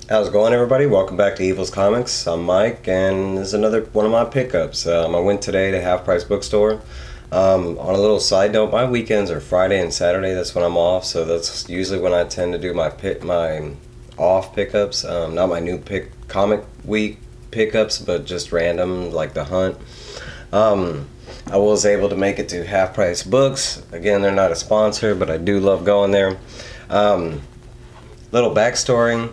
How's it going, everybody? Welcome back to Evil's Comics. I'm Mike, and this is another one of my pickups. I went today to Half Price Bookstore. On a little side note, my weekends are Friday and Saturday. That's when I'm off, so that's usually when I tend to do my off pickups. Not my new comic week pickups, but just random, like the hunt. I was able to make it to Half Price Books. Again, they're not a sponsor, but I do love going there. Little backstory.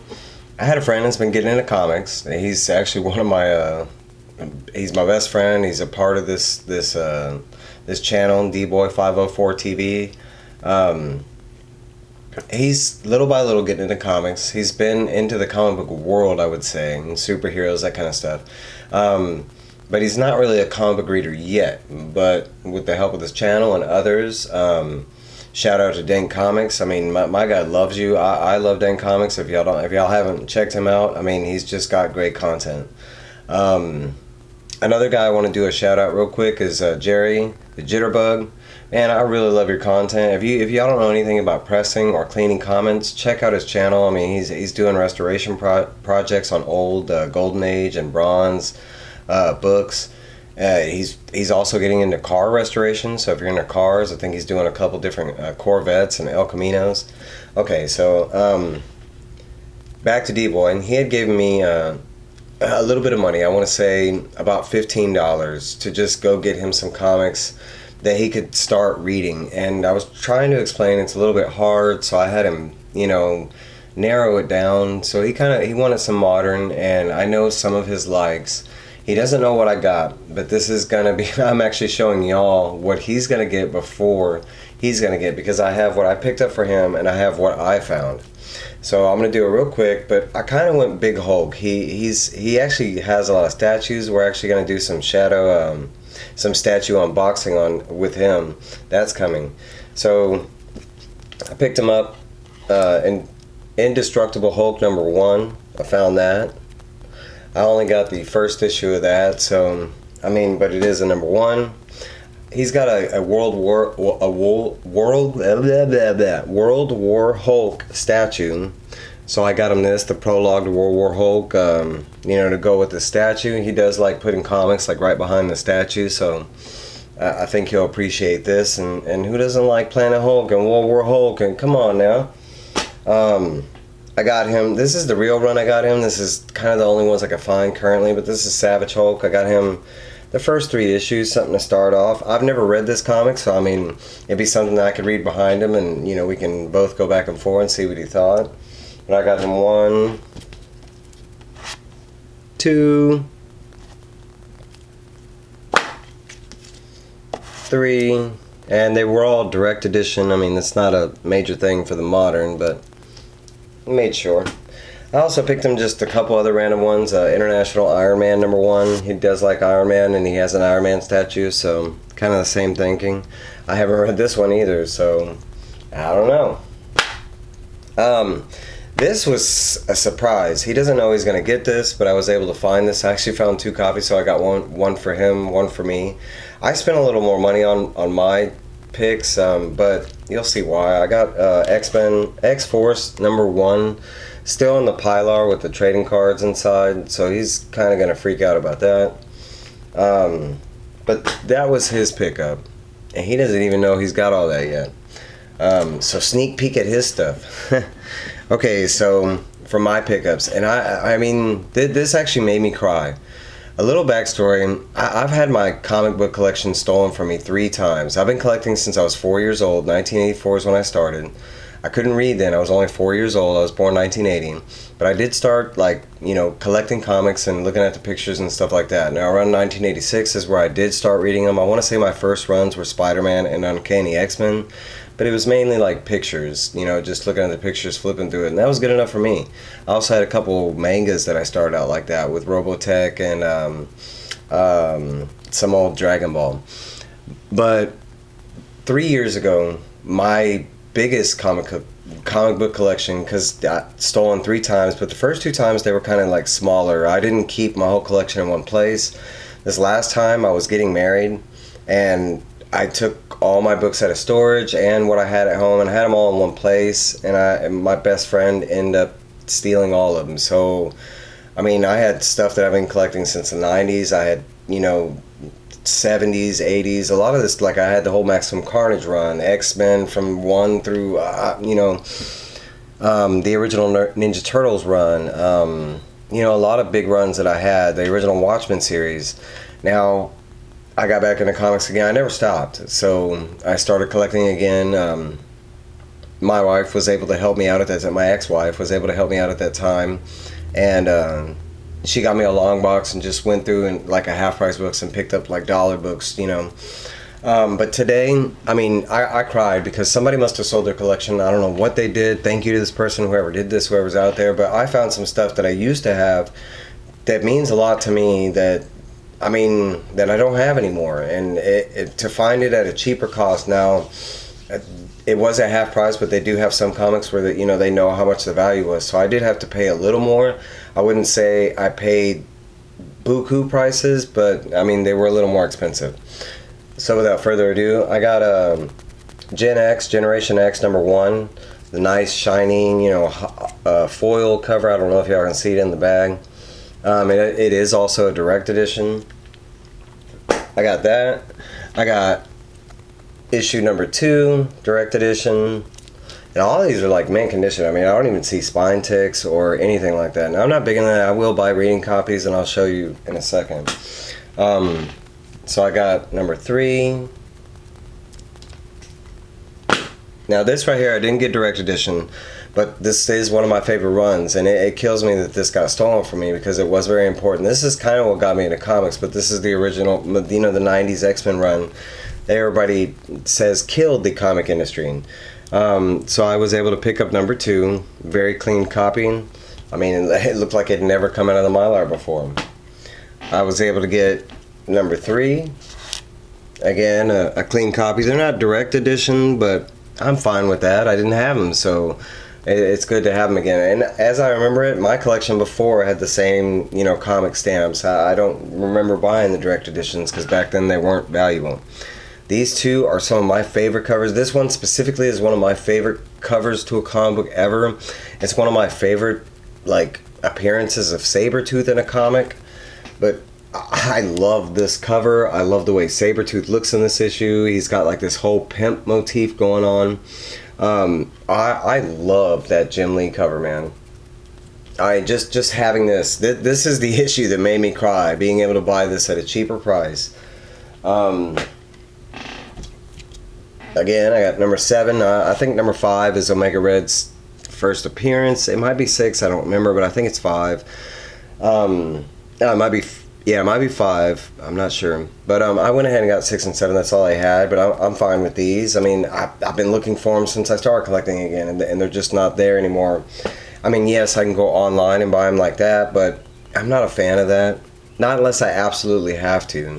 I had a friend that's been getting into comics. He's actually one of my, he's my best friend. He's a part of this channel, Divo 504 TV. He's little by little getting into comics. He's been into the comic book world, I would say, and superheroes, that kind of stuff. But he's not really a comic book reader yet. But with the help of this channel and others, shout out to Dent Comics. I mean, my guy loves you. I love Dent Comics. If y'all haven't checked him out, I mean, he's just got great content. Another guy I want to do a shout out real quick is Jerry the Jitterbug. Man, I really love your content. If y'all don't know anything about pressing or cleaning comics, check out his channel. I mean, he's doing restoration projects on old Golden Age and Bronze books. He's also getting into car restoration, so if you're into cars, I think he's doing a couple different Corvettes and El Caminos. Okay, so back to D-Boy, and he had given me a little bit of money. I want to say about $15 to just go get him some comics that he could start reading. And I was trying to explain it's a little bit hard, so I had him, narrow it down. So he wanted some modern, and I know some of his likes. He doesn't know what I got, but this is gonna be, I'm actually showing y'all what he's gonna get before he's gonna get, because I have what I picked up for him and I have what I found. So I'm gonna do it real quick, but I kind of went big Hulk. He actually has a lot of statues. We're actually gonna do some some statue unboxing on with him. That's coming. So I picked him up, in Indestructible Hulk #1. I found that. I only got the first issue of that, so I mean, but it is a #1. He's got a World War Hulk statue, so I got him the prologue to World War Hulk, to go with the statue. He does like putting comics like right behind the statue, so I think he'll appreciate this. And who doesn't like Planet Hulk and World War Hulk? And come on now. I got him, this is the real run I got him. This is kind of the only ones I can find currently, but this is Savage Hulk. I got him the first 3 issues, something to start off. I've never read this comic, so I mean, it'd be something that I could read behind him, and we can both go back and forth and see what he thought. But I got him 1, 2, 3, and they were all direct edition. I mean, it's not a major thing for the modern, but made sure. I also picked him just a couple other random ones. International Iron Man #1. He does like Iron Man, and he has an Iron Man statue, so kind of the same thinking. I haven't read this one either, so I don't know. This was a surprise. He doesn't know he's going to get this, but I was able to find this. I actually found 2 copies, so I got one for him, one for me. I spent a little more money on my picks, but you'll see why. I got X-Men X-Force #1 still in the Pilar with the trading cards inside, so he's kind of gonna freak out about that. But that was his pickup, and he doesn't even know he's got all that yet. So sneak peek at his stuff. Okay, so for my pickups, and I mean, this actually made me cry. A little backstory, I've had my comic book collection stolen from me 3 times. I've been collecting since I was 4 years old. 1984 is when I started. I couldn't read then. I was only 4 years old. I was born 1980. But I did start, collecting comics and looking at the pictures and stuff like that. Now, around 1986 is where I did start reading them. I want to say my first runs were Spider-Man and Uncanny X-Men. But it was mainly like pictures, just looking at the pictures, flipping through it. And that was good enough for me. I also had a couple mangas that I started out like that with Robotech and some old Dragon Ball. But 3 years ago, my biggest comic book collection, because got stolen 3 times, but the first 2 times they were kind of like smaller. I didn't keep my whole collection in one place. This last time I was getting married, and I took all my books out of storage and what I had at home, and I had them all in one place, and my best friend ended up stealing all of them. So, I mean, I had stuff that I've been collecting since the 90s. I had, 70s, 80s. A lot of this, like I had the whole Maximum Carnage run, X-Men from 1 through, the original Ninja Turtles run. A lot of big runs that I had. The original Watchmen series. Now, I got back into comics again. I never stopped. So I started collecting again. My wife was able to help me out at that time. My ex-wife was able to help me out at that time. And she got me a long box and just went through and like a half price books and picked up like dollar books, But today, I mean, I cried because somebody must have sold their collection. I don't know what they did. Thank you to this person, whoever did this, whoever's out there. But I found some stuff that I used to have that means a lot to me that I don't have anymore. And to find it at a cheaper cost now, it was at half price, but they do have some comics where they know how much the value was. So I did have to pay a little more. I wouldn't say I paid buku prices, but I mean they were a little more expensive. So without further ado, I got Generation X #1, the nice shiny foil cover. I don't know if y'all can see it in the bag. It is also a direct edition. I got that. I got issue #2, direct edition. And all these are like mint condition. I mean, I don't even see spine ticks or anything like that. Now, I'm not big into that. I will buy reading copies, and I'll show you in a second. So I got #3. Now, this right here, I didn't get direct edition, but this is one of my favorite runs, and it kills me that this got stolen from me because it was very important. This is kind of what got me into comics, but this is the original, the 90s X-Men run. Everybody says killed the comic industry. So I was able to pick up #2, very clean copy. I mean, it looked like it had never come out of the Mylar before. I was able to get #3, again, a clean copy. They're not direct edition, but I'm fine with that. I didn't have them, so it's good to have them again. And as I remember it, my collection before had the same, comic stamps. I don't remember buying the direct editions because back then they weren't valuable. These two are some of my favorite covers. This one specifically is one of my favorite covers to a comic book ever. It's one of my favorite appearances of Sabretooth in a comic. But I love this cover. I love the way Sabretooth looks in this issue. He's got like this whole pimp motif going on. I love that Jim Lee cover, man. I just having this is the issue that made me cry, being able to buy this at a cheaper price. Again, I got #7. I think #5 is Omega Red's first appearance. It might be 6. I don't remember, but I think it's 5. It might be 5. I'm not sure. But I went ahead and got 6 and 7. That's all I had. But I'm fine with these. I mean, I've been looking for them since I started collecting again, and they're just not there anymore. I mean, yes, I can go online and buy them like that, but I'm not a fan of that. Not unless I absolutely have to.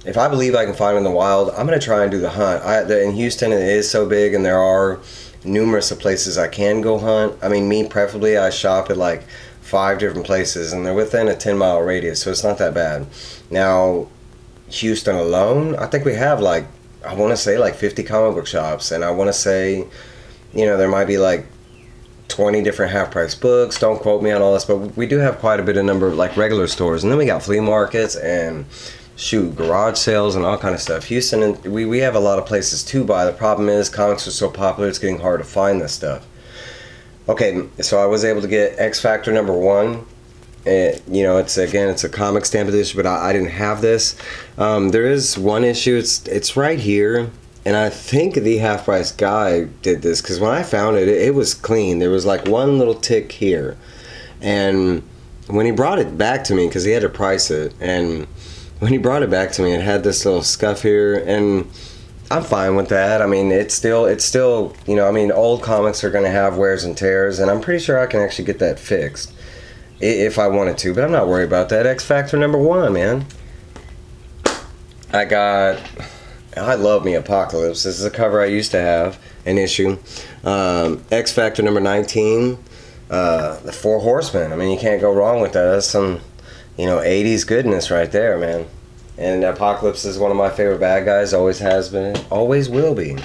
If I believe I can find them in the wild, I'm going to try and do the hunt. In Houston, it is so big, and there are numerous of places I can go hunt. I mean, me preferably, I shop at like 5 different places, and they're within a 10-mile radius, so it's not that bad. Now, Houston alone, I think we have I want to say 50 comic book shops, and I want to say, there might be 20 different half-price books. Don't quote me on all this, but we do have quite a bit of number of regular stores, and then we got flea markets and garage sales and all kind of stuff. Houston, and we have a lot of places to buy. The problem is comics are so popular, it's getting hard to find this stuff. Okay, so I was able to get X Factor #1. It's a comic stamp edition, but I didn't have this. There is one issue. It's right here, and I think the half price guy did this because when I found it, it was clean. There was one little tick here, and when he brought it back to me, because he had to price it, and when he brought it back to me, it had this little scuff here, and I'm fine with that. I mean, it's still, old comics are going to have wears and tears, and I'm pretty sure I can actually get that fixed if I wanted to, but I'm not worried about that. X Factor #1, man. I love me Apocalypse. This is a cover I used to have, an issue. X Factor #19, the Four Horsemen. I mean, you can't go wrong with that. That's some 80s goodness right there, man. And Apocalypse is one of my favorite bad guys, always has been, always will be.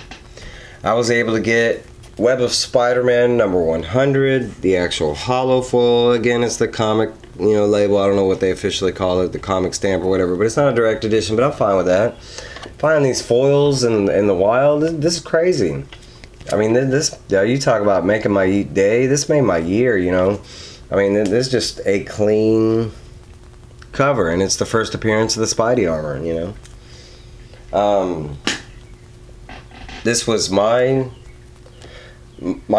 I was able to get Web of Spider-Man number 100. The actual hollow foil, again, it's the comic, label. I don't know what they officially call it, the comic stamp or whatever, but it's not a direct edition, but I'm fine with that. Finding these foils in the wild, this is crazy. I mean, this, you talk about making my day, this made my year, I mean, this is just a clean cover, and it's the first appearance of the Spidey armor, This was my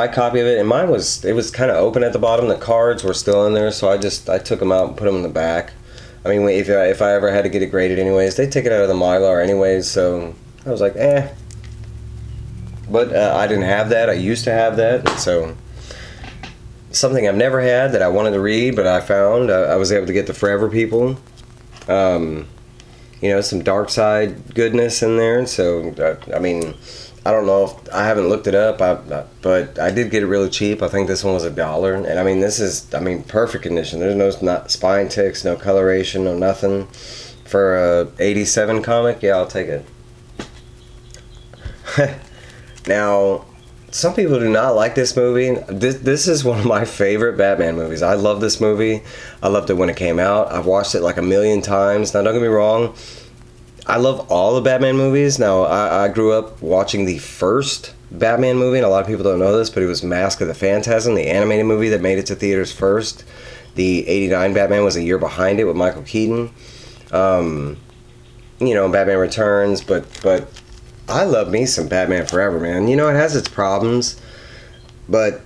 copy of it, and mine was kind of open at the bottom. The cards were still in there, so I took them out and put them in the back. I mean, if I ever had to get it graded anyways, they take it out of the Mylar anyways, so I was like, eh. But I didn't have that. I used to have that, so something I've never had that I wanted to read, but I found I was able to get the Forever People. Some dark side goodness in there. So I mean, I don't know if I haven't looked it up, but I did get it really cheap. I think this one was $1, and I mean, this is perfect condition. There's no not spine ticks, no coloration, no nothing. For a '87 comic, yeah, I'll take it. Now, some people do not like this movie. This is one of my favorite Batman movies. I love this movie. I loved it when it came out. I've watched it like 1,000,000 times. Now, don't get me wrong. I love all the Batman movies. Now, I grew up watching the first Batman movie, and a lot of people don't know this, but it was Mask of the Phantasm, the animated movie that made it to theaters first. The '89 Batman was a year behind it with Michael Keaton. Batman Returns, but I love me some Batman Forever, man. It has its problems, but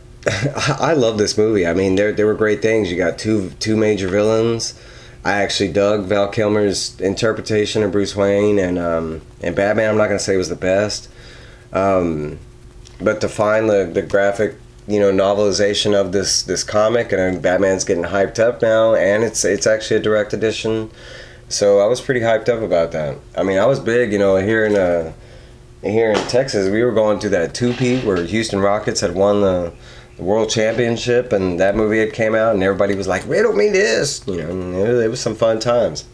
I love this movie. I mean, there were great things. You got two major villains. I actually dug Val Kilmer's interpretation of Bruce Wayne, and Batman. I'm not gonna say it was the best, but to find the graphic, novelization of this comic, and Batman's getting hyped up now, and it's actually a direct edition. So I was pretty hyped up about that. I mean, I was big, here in Texas. We were going through that two-peat where Houston Rockets had won the world championship, and that movie had came out, and everybody was like, riddle me this, and it was some fun times.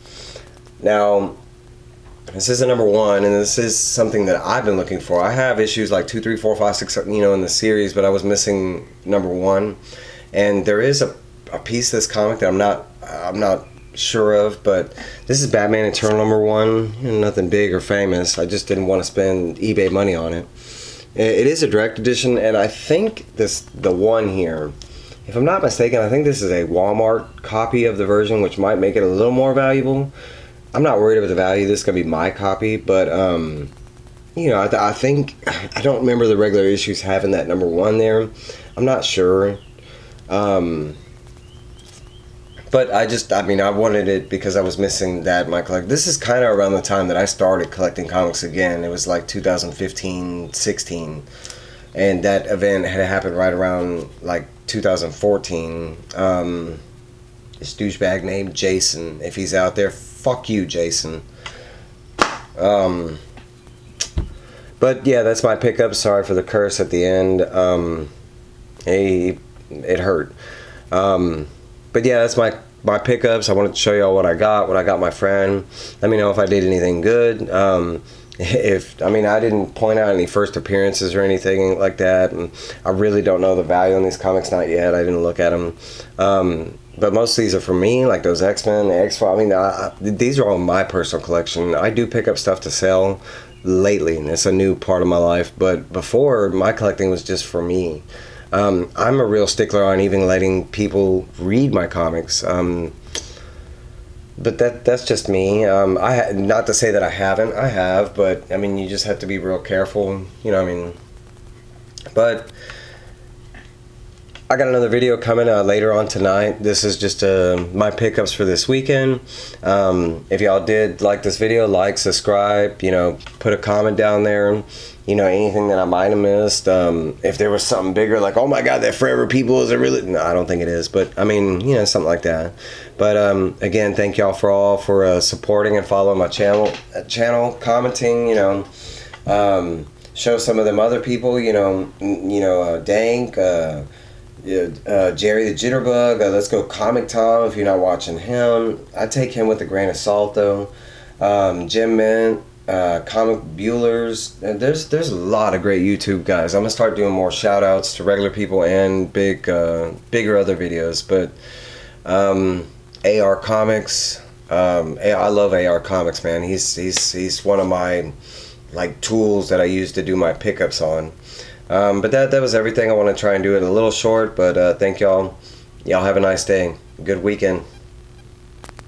Now, this is a number 1, and this is something that I've been looking for. I have issues like 2, 3, 4, 5, 6, in the series, but I was missing number 1, and there is a piece of this comic that I'm not sure of, but this is Batman Eternal number 1. Nothing big or famous. I just didn't want to spend eBay money on it. It is a direct edition, and I think the one here, if I'm not mistaken, I think this is a Walmart copy of the version, which might make it a little more valuable. I'm not worried about the value. This is going to be my copy, but I think, I don't remember the regular issues having that number 1 there. I'm not sure. But I wanted it because I was missing that in my collection. This is kind of around the time that I started collecting comics again. It was like 2015, 16. And that event had happened right around like 2014. This douchebag named Jason, if he's out there, fuck you, Jason. But yeah, that's my pickup. Sorry for the curse at the end. It hurt. But yeah, that's my pickups. I wanted to show y'all what I got my friend. Let me know if I did anything good. I didn't point out any first appearances or anything like that, and I really don't know the value on these comics, not yet. I didn't look at them. But most of these are for me, like those X-Men, the X-Files. These are all my personal collection. I do pick up stuff to sell lately, and it's a new part of my life. But before, my collecting was just for me. I'm a real stickler on even letting people read my comics. But that's just me. Not to say that I haven't. I have, but you just have to be real careful. But I got another video coming later on tonight. This is just my pickups for this weekend. If y'all did like this video, like, subscribe, put a comment down there. Anything that I might have missed. If there was something bigger, like, oh my god, that Forever People is a really... No, I don't think it is, but something like that. But again, thank y'all for supporting and following my channel, commenting, show some of them other people, Dank, Jerry the Jitterbug, Let's Go Comic Tom, if you're not watching him. I take him with a grain of salt, though. Jim Mint, Comic Bueller's. And there's a lot of great YouTube guys. I'm gonna start doing more shout outs to regular people and bigger other videos. But AR Comics, I love AR Comics, man. He's one of my like tools that I use to do my pickups on. But that was everything. I want to try and do it a little short, but thank y'all. Y'all have a nice day. Good weekend.